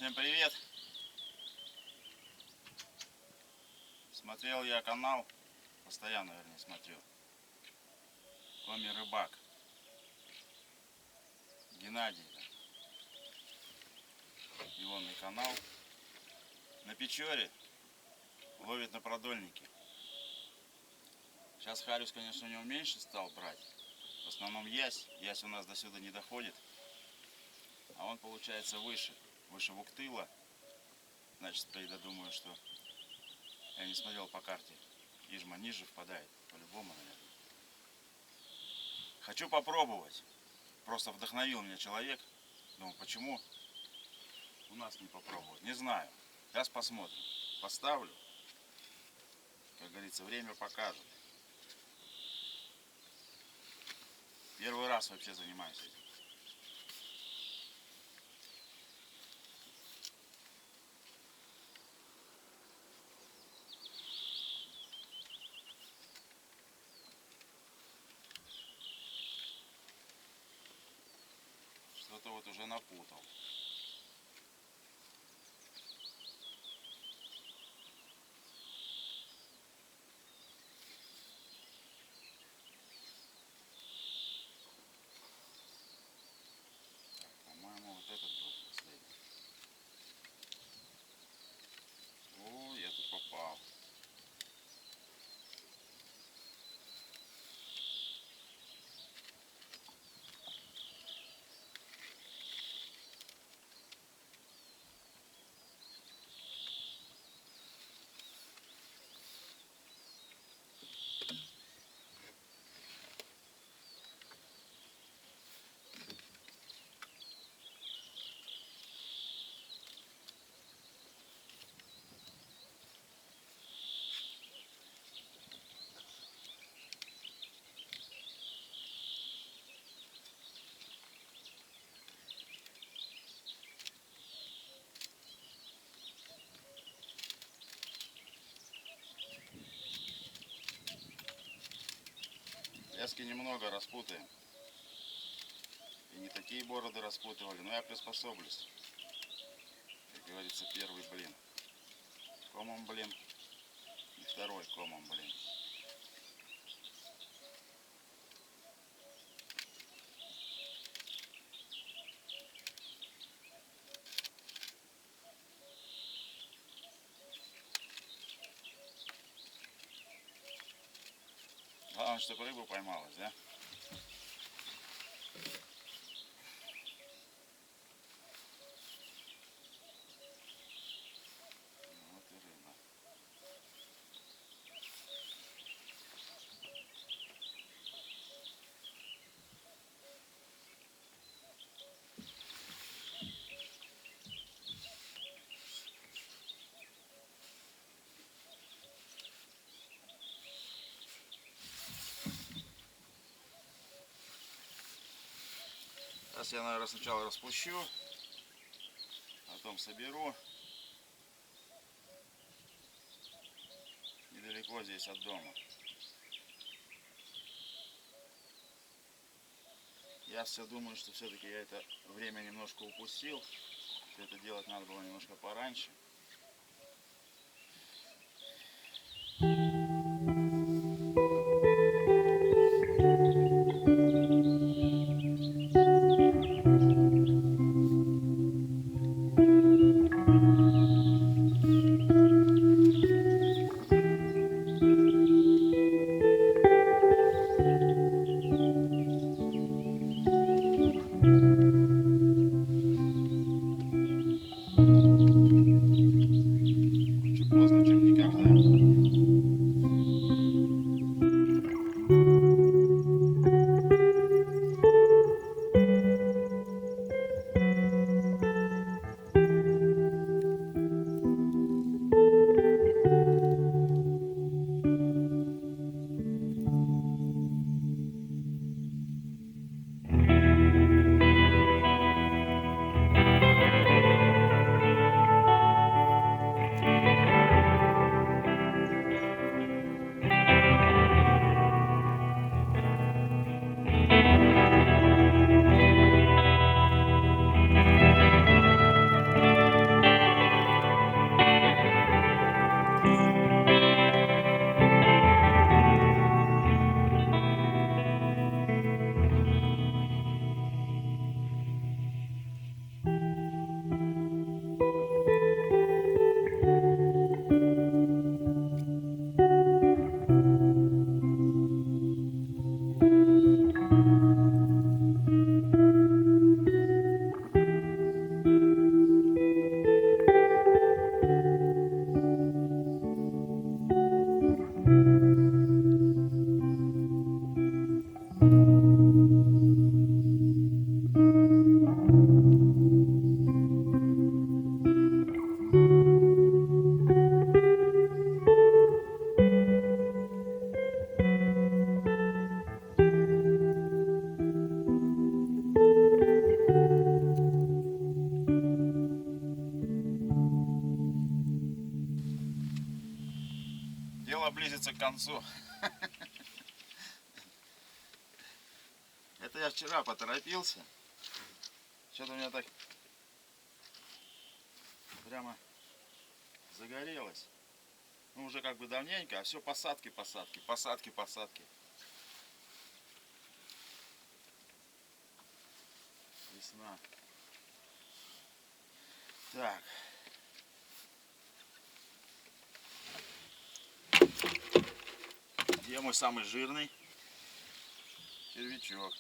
Всем привет! Смотрел я канал, постоянно, вернее, смотрю. Коми Рыбак. Геннадий. Его канал. На Печоре ловит на продольнике. Сейчас хариус, конечно, у него меньше стал брать. В основном ясь. Ясь у нас до сюда не доходит. А он получается выше. Выше Вуктыла. Значит, я думаю, что... Я не смотрел по карте. Ижма ниже впадает. По-любому, наверное. Хочу попробовать. Просто вдохновил меня человек. Думаю, почему у нас не попробовать? Не знаю. Сейчас посмотрим. Поставлю. Как говорится, время покажет. Первый раз вообще занимаюсь этим. Что-то вот уже напутал. По-моему, вот этот был последний. О, я тут попал. Лески немного распутаем. И не такие бороды распутывали, но я приспособлюсь. Как говорится, первый блин комом блин и второй комом блин. Главное, чтобы рыба поймалась, да? Вот и рыба. Сейчас я, наверное, сначала распущу, потом соберу. Недалеко здесь от дома. Я все думаю, что все-таки я это время немножко упустил. Это делать надо было немножко пораньше. концу. Это я вчера поторопился. Что-то у меня так прямо загорелось. Ну, уже как бы давненько, а все посадки, посадки, посадки, посадки. Весна. Так. Где мой самый жирный червячок?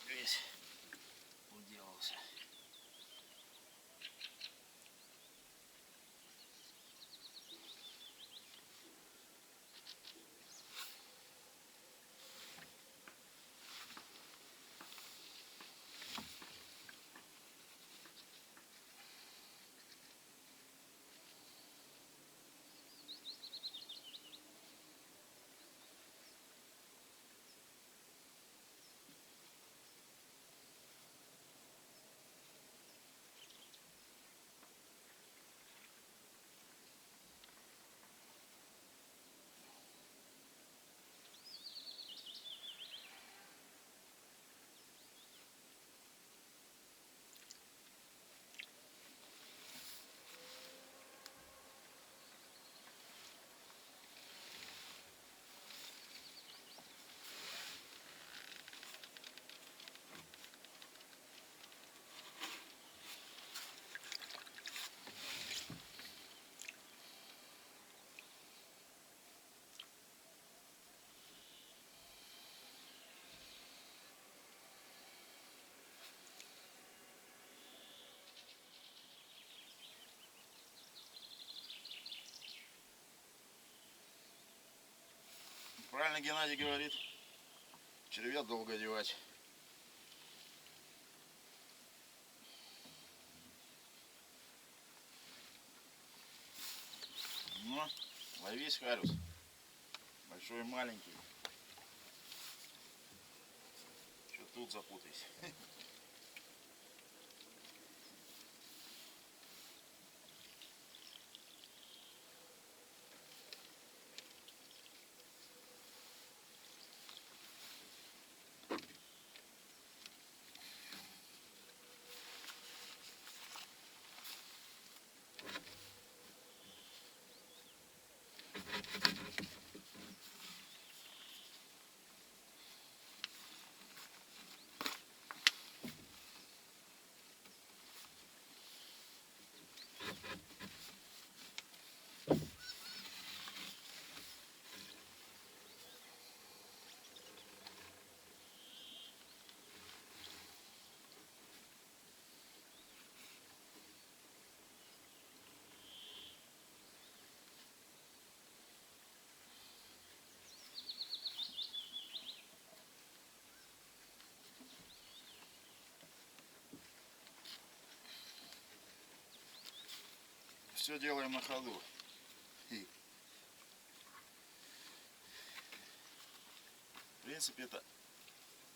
Весь уделался. Правильно Геннадий говорит, червя долго девать. Ну, ловись, Харюс. Большой и маленький. Что тут запутайся. Все делаем на ходу. В принципе, это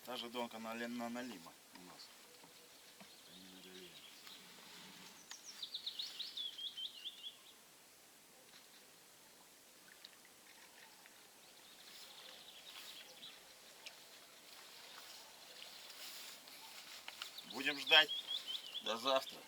та же донка на налима у нас. Будем ждать до завтра.